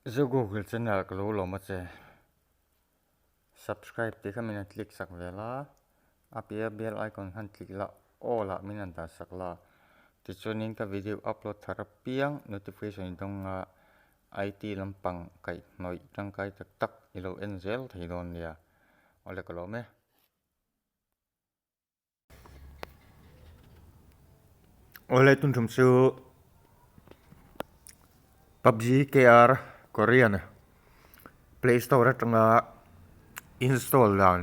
Zo Google channel ka lo lo ma che subscribe te kha mina click sak vela apia bell icon khan click la all a mina da sak la ti chuanin ka video upload thara piang notification donga IT lampang kai noi tangkai tak tak ilo enzel theilon lia ole ka lo me ole tun thum chu Pubg KR Korean Playstore atanga install down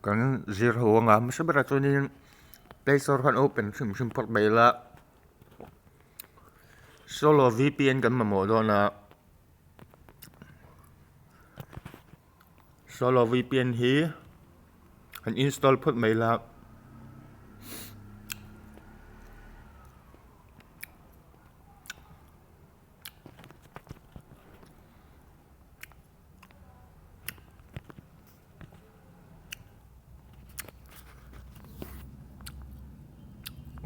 kan zero nga masabara chuanin Playstore khan open sim port baila solo VPN kan mamo dona solo VPN hi kan install put baila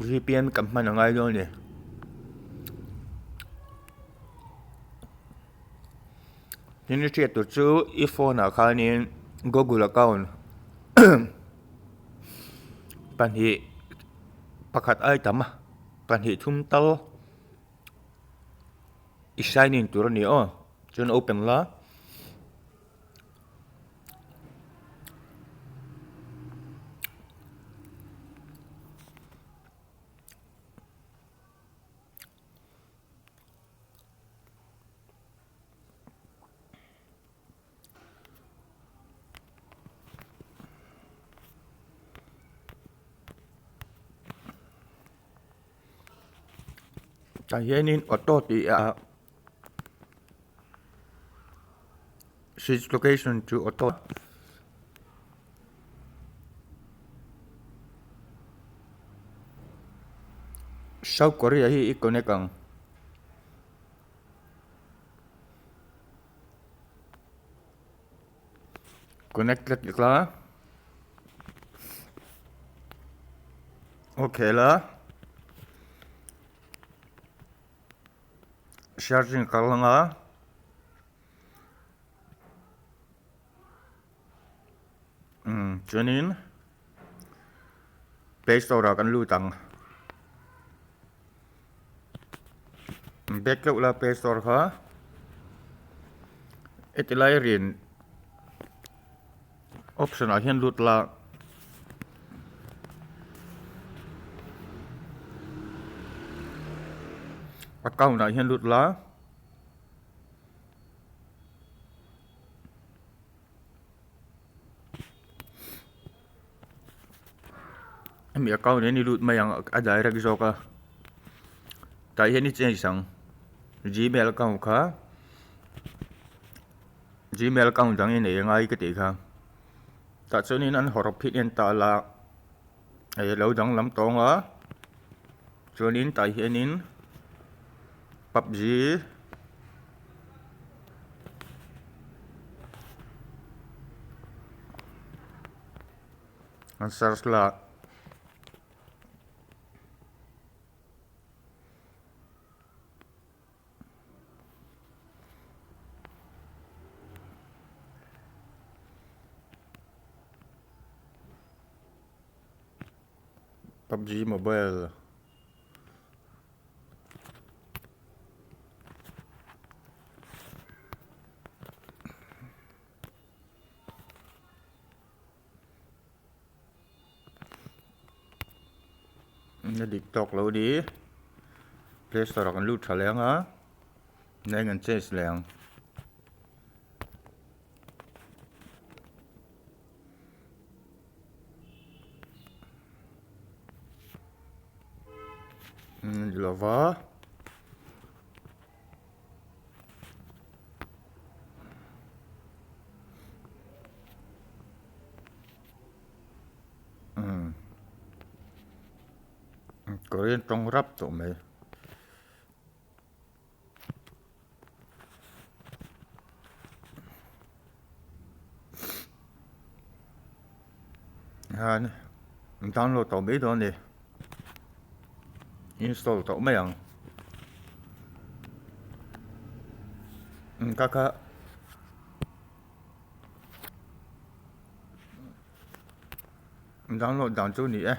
VPN kan man ngai do niนี่เทียบตัวจูอีโฟนอาคารนี้ Google account ปัญหาประกาศไอ้ตั้มปัญหาทุ่มเต้าอีไซน์นี่ตัวนี้อ๋อจน open ละแต่ยันนี่ออโต้ตีswitch location to auto เซาท์เกาหลีที่อีกคนนึง connected ละโอเคละ charging กันละจนนี้ Playstore กันรู้ตังbackup la Playstore ค่ะเอติไลเรียน option อาเห็นรุดละaccount อาเห็นรุดละมี account นี้รุดมาอย่างอะไรรักโจกะแต่เห็นนี่เจนสัง Gmail account ค่ะ Gmail account จังยังไงยังไงก็ตีค่ะแต่ส่วนนี้นั้นหอรพิษยันตาละไอ้เราจังลำตองอ่ะส่วนนี้แต่เห็นนี้ PubgอันสารสละPubg Mobile นี่ดิตอกเราดี Playstore กันรูดแถลงอ่ะในเงินเจ๊แถลงลาวาก็เรียนตรงรับตัวไหมฮะนี่ดาวน์โหลดตัวไม่โดนดิ install ตัวไม่ยัง kakak download down chỗ này